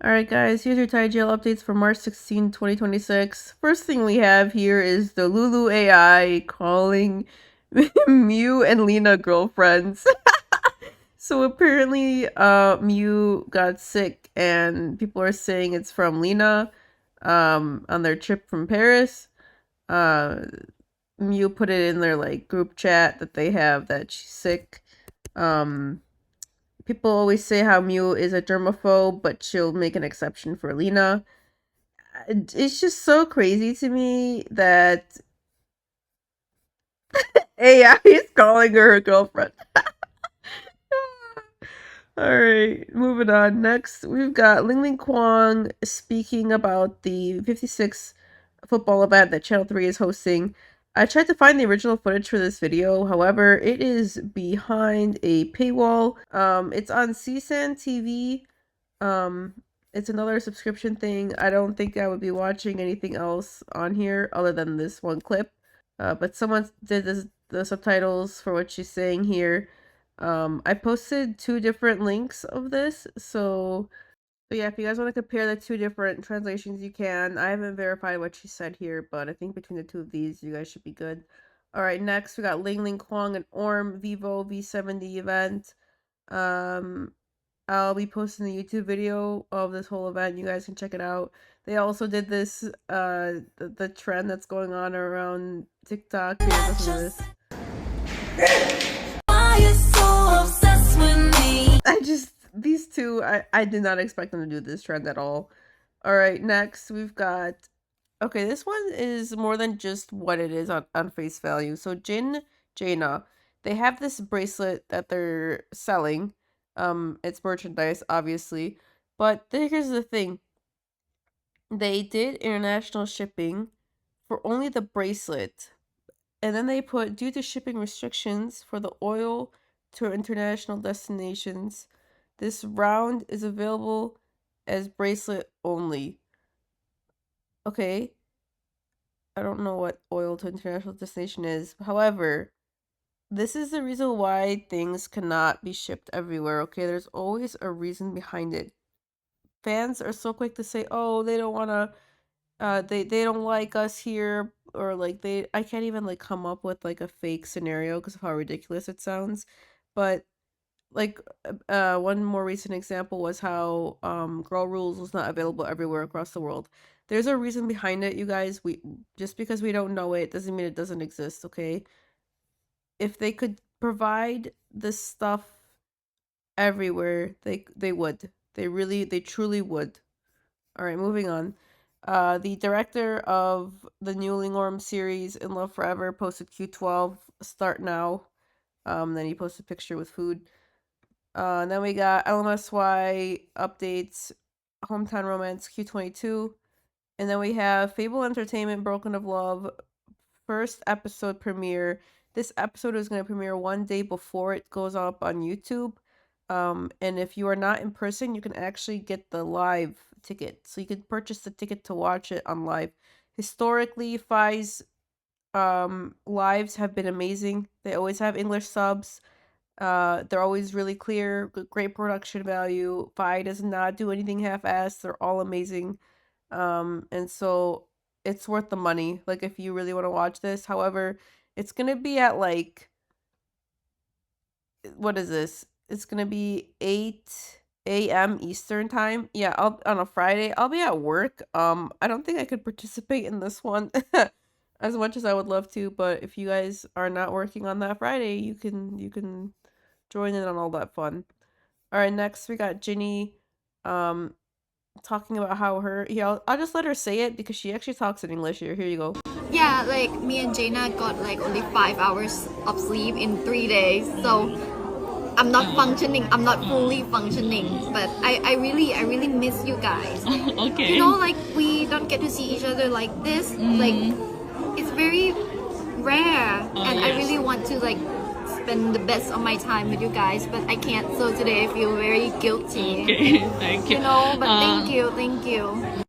Alright guys, here's your ThaiGL updates for March 16, 2026. First thing we have here is the Lulu AI calling Miu and Lena girlfriends. So apparently Miu got sick and people are saying it's from Lena on their trip from Paris. Uh Miu put it in their like group chat that they have that she's sick. Um People always say how Miu is a germaphobe, but she'll make an exception for Lena. It's just so crazy to me that AI is calling her a girlfriend. Alright, moving on. Next, we've got Ling Kwang speaking about the 56 football event that Channel 3 is hosting. I tried to find the original footage for this video, however, it is behind a paywall. It's on CSAN TV. Um, it's another subscription thing. I don't think I would be watching anything else on here other than this one clip. But someone did the subtitles for what she's saying here. I posted two different links of this, so yeah, if you guys want to compare the two different translations, you can. I haven't verified what she said here, but I think between the two of these, you guys should be good. All right, next we got Ling Kwang and Orm Vivo V70 event. Um, I'll be posting the YouTube video of this whole event. You guys can check it out. They also did this, the trend that's going on around TikTok. Here, listen to this. These two, I did not expect them to do this trend at all. All right, next we've got, okay, this one is more than just what it is on face value. So Jaina, they have this bracelet that they're selling. It's merchandise, obviously. But here's the thing. They did international shipping for only the bracelet. And then they put, due to shipping restrictions for the oil to international destinations, this round is available as bracelet only. Okay. I don't know what oil to international destination is. However, this is the reason why things cannot be shipped everywhere, okay? There's always a reason behind it. Fans are so quick to say, "Oh, they don't want to they don't like us here," or like I can't even like come up with like a fake scenario because of how ridiculous it sounds. But like one more recent example was how Girl Rules was not available everywhere across the world. There's a reason behind it, you guys. We just because we don't know it doesn't mean it doesn't exist, okay? If they could provide this stuff everywhere, they would. They truly would. All right, moving on. The director of the new LingOrm series In Love Forever posted Q12 start now. Then he posted a picture with food. And then we got LMSY updates, Hometown Romance Q22. And then we have Fable Entertainment Broken of Love first episode premiere. This episode is going to premiere one day before it goes up on YouTube. And if you are not in person, you can actually get the live ticket. So you can purchase the ticket to watch it on live. Historically, Fai's lives have been amazing. They always have English subs. They're always really clear, great production value. Fai does not do anything half-assed. They're all amazing. And so it's worth the money, like if you really want to watch this. However, it's gonna be at like, what is this? It's gonna be 8 a.m. Eastern time. Yeah, I'll on a Friday. I'll be at work. I don't think I could participate in this one as much as I would love to, but if you guys are not working on that Friday, you can join in on all that fun. All right, next we got Ginny talking about how her, yeah, I'll just let her say it because she actually talks in English here. Here you go. Yeah, like me and Jaina got like only 5 hours of sleep in 3 days, so I'm not functioning. I'm not fully functioning, but I really miss you guys. Okay. You know, like we don't get to see each other like this. Like it's very rare, and I yes. really want to like spend the best of my time with you guys, but I can't. So today I feel very guilty. Okay, thank you. You know, but thank you, thank you.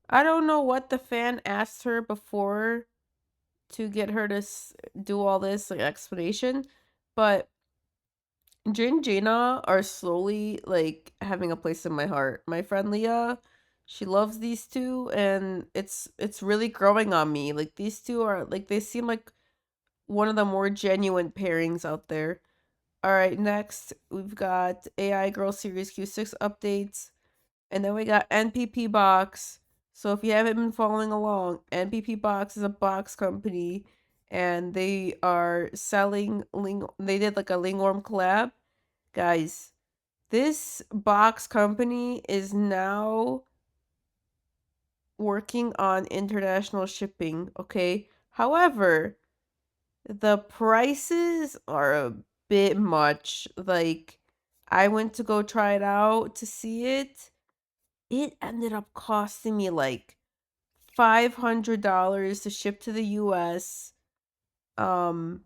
I don't know what the fan asked her before to get her to do all this like explanation, but Jin and Jaina are slowly like having a place in my heart. My friend Leah, she loves these two, and it's really growing on me. Like these two are like they seem like one of the more genuine pairings out there. All right, next we've got AI Girl Series Q6 updates, and then we got NPP Box. So if you haven't been following along, NPP Box is a box company, and they are selling Ling. They did like a LingOrm collab, guys. This box company is now working on international shipping. Okay, however, the prices are a bit much. Like, I went to go try it out to see it. It ended up costing me like $500 to ship to the US, um,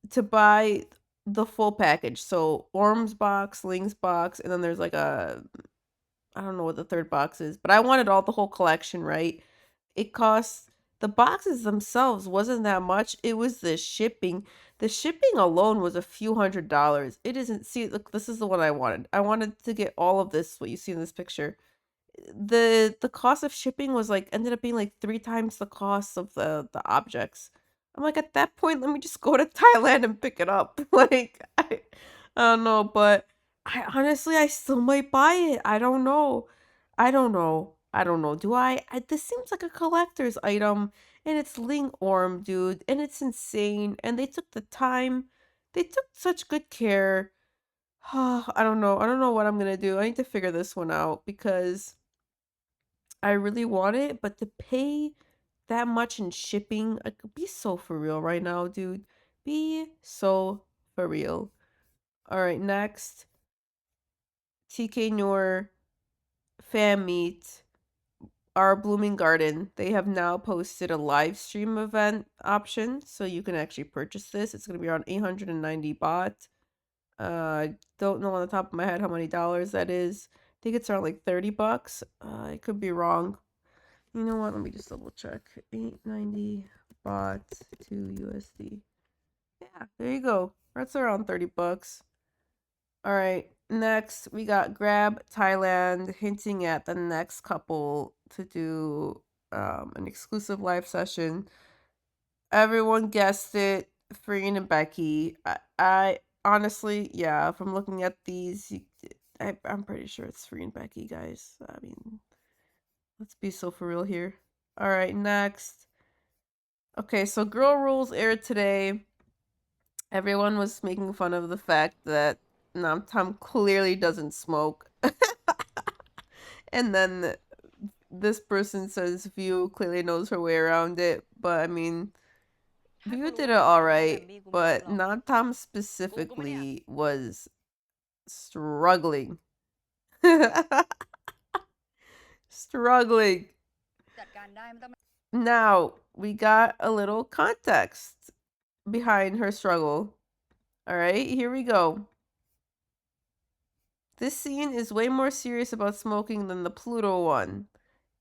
to buy the full package. So, Orm's box, Ling's box, and then there's like a, I don't know what the third box is, but I wanted all the whole collection, right? It costs, the boxes themselves wasn't that much. It was the shipping. The shipping alone was a few $100s. It isn't, see, look, this is the one I wanted. I wanted to get all of this, what you see in this picture. The cost of shipping was like ended up being like 3 times the cost of the objects. I'm like, at that point, let me just go to Thailand and pick it up. Like, I don't know, but I honestly, I still might buy it. I don't know. I don't know. I don't know. Do I this seems like a collector's item, and it's LingOrm, dude, and it's insane. And they took the time. They took such good care. I don't know. I don't know what I'm gonna do. I need to figure this one out because I really want it, but to pay that much in shipping, like, be so for real right now, dude. Be so for real. All right, next, TKNur fan meet. Our Blooming Garden. They have now posted a live stream event option, so you can actually purchase this. It's gonna be around 890 baht. I don't know on the top of my head how many dollars that is. I think it's around like 30 bucks. I could be wrong. You know what? Let me just double check. 890 baht to USD. Yeah, there you go. That's around 30 bucks. All right. Next, we got Grab Thailand hinting at the next couple to do an exclusive live session. Everyone guessed it. Freen and Becky. I honestly, yeah, from looking at these, I'm pretty sure it's Free and Becky, guys. I mean, let's be so for real here. All right, next. Okay, so Girl Rules aired today. Everyone was making fun of the fact that Namtam clearly doesn't smoke. And then this person says View clearly knows her way around it. But I mean, View did it alright. But Namtam specifically was struggling. Struggling. Now, we got a little context behind her struggle. Alright, here we go. This scene is way more serious about smoking than the Pluto one.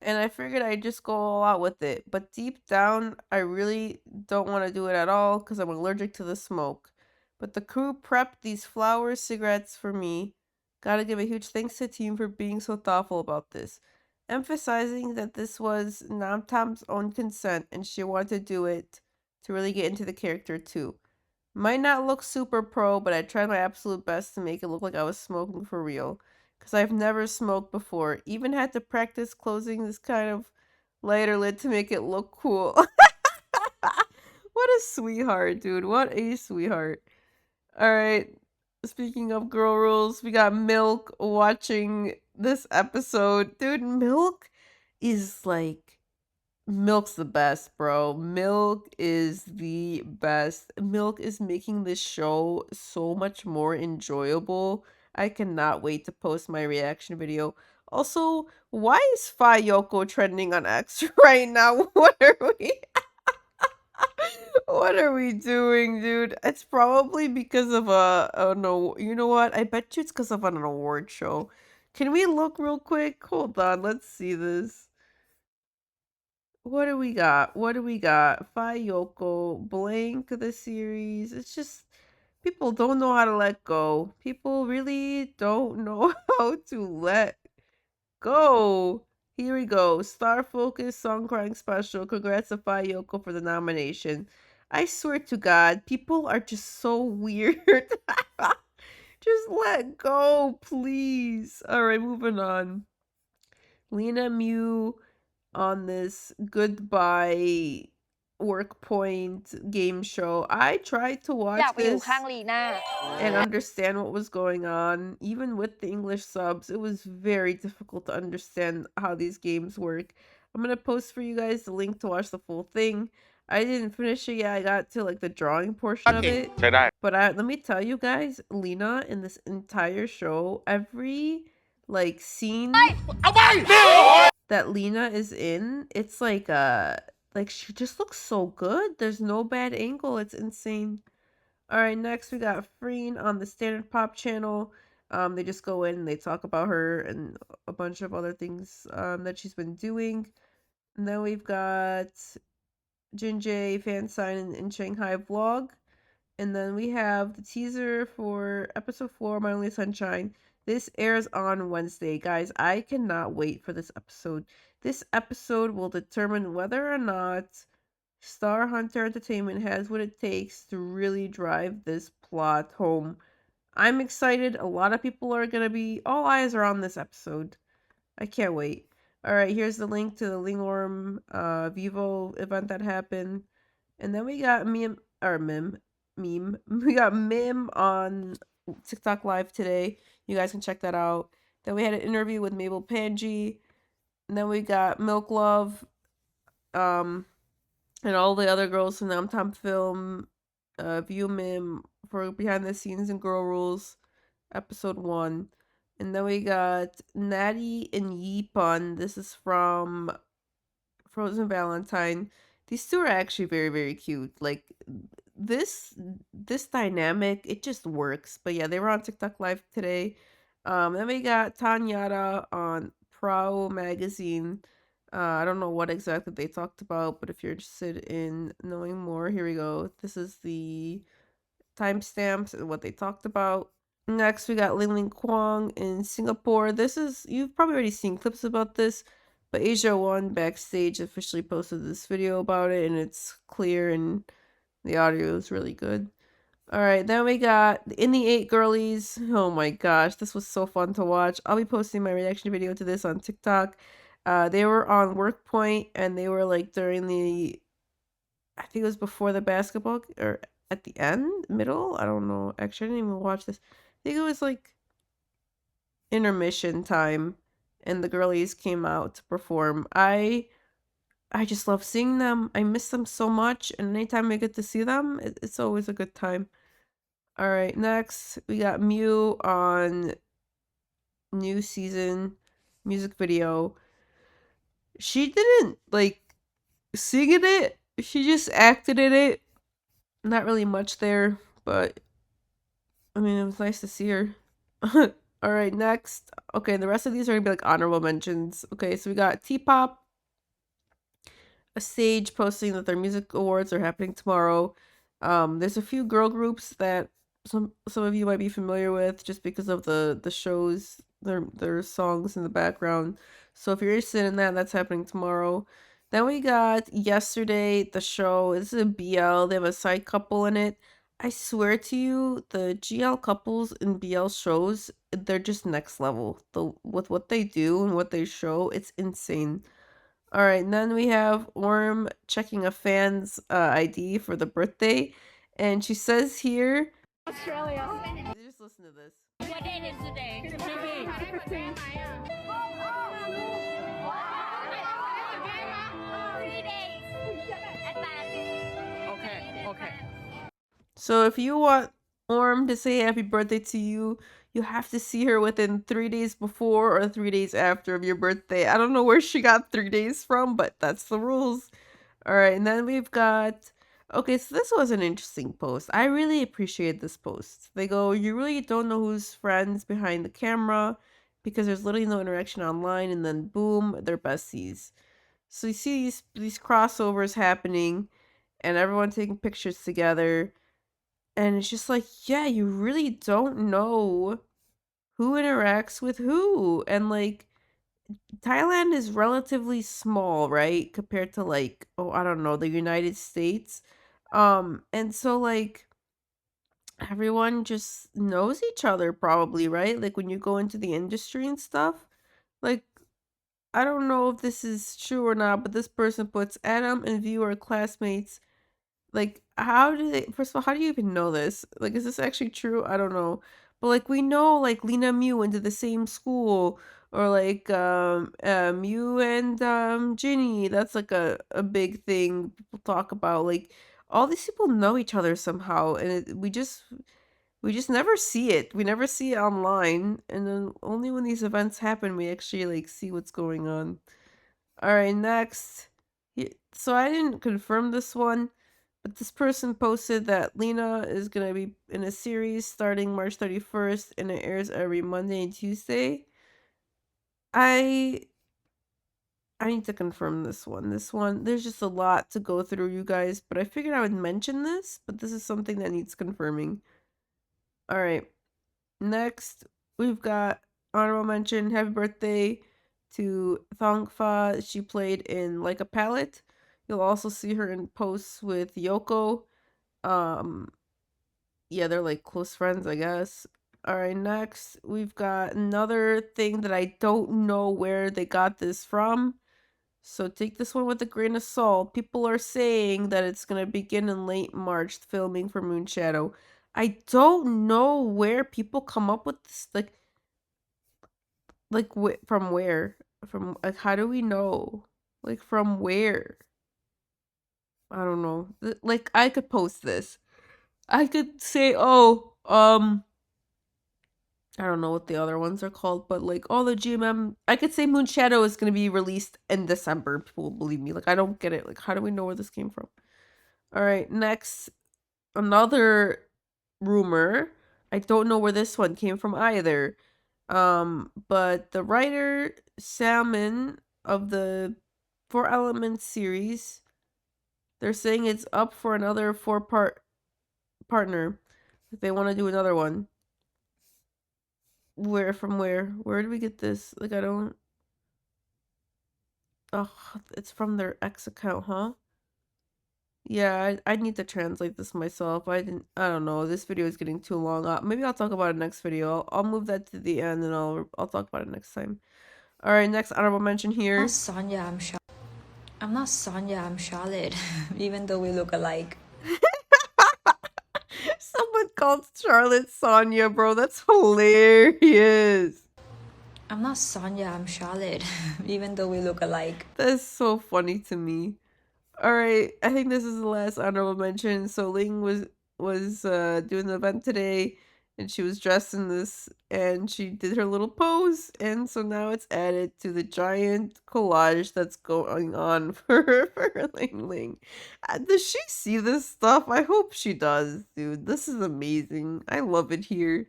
And I figured I'd just go all out with it. But deep down, I really don't want to do it at all because I'm allergic to the smoke. But the crew prepped these flower cigarettes for me. Gotta give a huge thanks to the team for being so thoughtful about this. Emphasizing that this was Namtam's own consent and she wanted to do it to really get into the character too. Might not look super pro, but I tried my absolute best to make it look like I was smoking for real. Because I've never smoked before. Even had to practice closing this kind of lighter lid to make it look cool. What a sweetheart, dude. What a sweetheart. Alright. Speaking of girl rules, we got Milk watching this episode. Dude, Milk is like Milk's the best, bro. Milk is the best. Milk is making this show so much more enjoyable. I cannot wait to post my reaction video. Also, why is FayeAtom trending on X right now? What are we what are we doing, dude? It's probably because of a oh no, you know what? I bet you it's because of an award show. Can we look real quick? Hold on, let's see this. What do we got? What do we got? FayeAtom, Blank the series. It's just People don't know how to let go. People really don't know how to let go. Here we go. Star Focus Song Crying Special. Congrats to Fayoko for the nomination. I swear to God, people are just so weird. Just let go, please. All right, moving on. LenaMiu on this goodbye work point game show. I tried to watch อยากไปอยู่ข้าง this ลีน่า and understand what was going on. Even with the English subs, it was very difficult to understand how these games work. I'm gonna post for you guys the link to watch the full thing. I didn't finish it yet. I got to like the drawing portion of it. But let me tell you guys, Lena in this entire show, every like scene that Lena is in, it's like she just looks so good. There's no bad angle. It's insane. All right, next we got Freen on the Standard Pop channel. They just go in and they talk about her and a bunch of other things that she's been doing. And then we've got Jinjae fan sign in Shanghai vlog. And then we have the teaser for episode 4, My Only Sunshine. This airs on Wednesday. Guys, I cannot wait for this episode. This episode will determine whether or not Star Hunter Entertainment has what it takes to really drive this plot home. I'm excited. A lot of people are going to be, all eyes are on this episode. I can't wait. All right, here's the link to the LingOrm Vivo event that happened. And then we got meme. We got Mim on TikTok Live today. You guys can check that out. Then we had an interview with Mabel Panji. And then we got Milk Love, and all the other girls from Namtam Film, View Mim for Behind the Scenes and Girl Rules, episode 1. And then we got Natty and Yeepon. This is from Frozen Valentine. These two are actually very, very cute. Like this dynamic, it just works. But yeah, they were on TikTok Live today. Then we got Tanyara on Pro Magazine. I don't know what exactly they talked about, but if you're interested in knowing more, here we go. This is the timestamps and what they talked about. Next, we got Ling Ling Kwong in Singapore. This is, you've probably already seen clips about this, but Asia One Backstage officially posted this video about it, and it's clear and the audio is really good. All right, then we got In the Eight Girlies. Oh my gosh, this was so fun to watch. I'll be posting my reaction video to this on TikTok. They were on Work Point, and they were like during the, I think it was before the basketball, or at the end, middle. I don't know. Actually, I didn't even watch this. I think it was like intermission time, and the girlies came out to perform. I just love seeing them. I miss them so much, and anytime I get to see them, it's always a good time. All right, next we got Miu on new season music video. She didn't like sing in it. She just acted in it. Not really much there, but I mean, it was nice to see her. All right, next. Okay, the rest of these are gonna be like honorable mentions. Okay, so we got T-pop, a stage posting that their music awards are happening tomorrow. There's a few girl groups that some of you might be familiar with just because of the shows, their songs in the background. So if you're interested in that, that's happening tomorrow. Then we got yesterday the show. This is a BL. They have a side couple in it. I swear to you, the GL couples in BL shows, they're just next level. With what they do and what they show, it's insane. All right, and then we have Orm checking a fan's ID for the birthday, and she says here, Australia. just listen to this. What date is today? 3 days. Okay. So if you want Orm to say happy birthday to you, you have to see her within 3 days before or 3 days after of your birthday. I don't know where she got 3 days from, but that's the rules. All right, and then we've got, okay, so this was an interesting post. I really appreciate this post. They go, you really don't know who's friends behind the camera because there's literally no interaction online, and then boom, they're besties. So you see these crossovers happening and everyone taking pictures together. And it's just like, yeah, you really don't know who interacts with who. And like, Thailand is relatively small, right? Compared to like, oh, I don't know, the United States. And so like everyone just knows each other probably, right? Like when you go into the industry and stuff. Like I don't know if this is true or not, but this person puts Adam and View are classmates. Like, how do they? First of all, how do you even know this? Like, is this actually true? I don't know. But like, we know like LenaMiu went to the same school, or like you and Ginny. That's like a big thing people talk about. Like, all these people know each other somehow, and we just never see it. We never see it online, and then only when these events happen, we actually like see what's going on. All right, next. So I didn't confirm this one, but this person posted that Lena is gonna be in a series starting March 31st, and it airs every Monday and Tuesday. I I need to confirm this one. This one, there's just a lot to go through, you guys, but I figured I would mention this, but this is something that needs confirming. All right. Next, we've got honorable mention. Happy birthday to Thongfa. She played in Like a Palette. You'll also see her in posts with Yoko. Um, yeah, they're like close friends, I guess. All right, next we've got another thing that I don't know where they got this from. So take this one with a grain of salt. People are saying that it's gonna begin in late March, filming for Moonshadow. I don't know where people come up with this. Like from where? From like how do we know? Like from where? I don't know. Like I could post this. I could say, oh, I don't know what the other ones are called, but like all the GMM, I could say Moonshadow is gonna be released in December. People will believe me. Like I don't get it. Like how do we know where this came from? All right, next, another rumor. I don't know where this one came from either. But the writer Salmon of the Four Elements series, they're saying it's up for another four-part partner. If they want to do another one. Where from where? Where did we get this? Like I don't. Oh, it's from their X account, huh? Yeah, I need to translate this myself. I don't know. This video is getting too long. Maybe I'll talk about it next video. I'll move that to the end and I'll talk about it next time. All right, next honorable mention Not here. Sonia, I'm not Sonia, I'm Charlotte, even though we look alike. Someone called Charlotte Sonia, bro. That's hilarious. I'm not Sonia, I'm Charlotte, even though we look alike. That's so funny to me. All right, I think this is the last honorable mention. So Ling was doing the event today, and she was dressed in this, and she did her little pose, and so now it's added to the giant collage that's going on for Ling Ling. Does she see this stuff? I hope she does, dude. This is amazing. I love it here.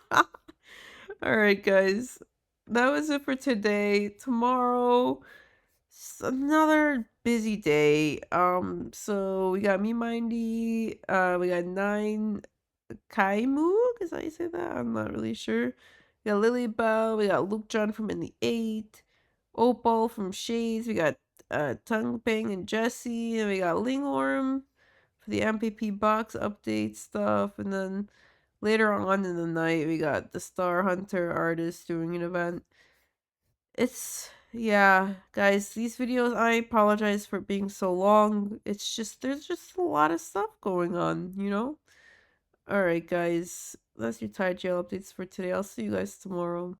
All right, guys, that was it for today. Tomorrow. Another busy day. So we got me Mindy, we got Nine Kaimu, is that how you say that? I'm not really sure. We got Lily Bell, we got Luke John from In the Eight, Opal from Shades, we got Tongue Bang and Jesse, and we got LingOrm for the MPP box update stuff, and then later on in the night we got the Star Hunter artist doing an event. Yeah, guys, these videos, I apologize for being so long. It's just, there's just a lot of stuff going on, you know? Alright, guys, that's your ThaiGL updates for today. I'll see you guys tomorrow.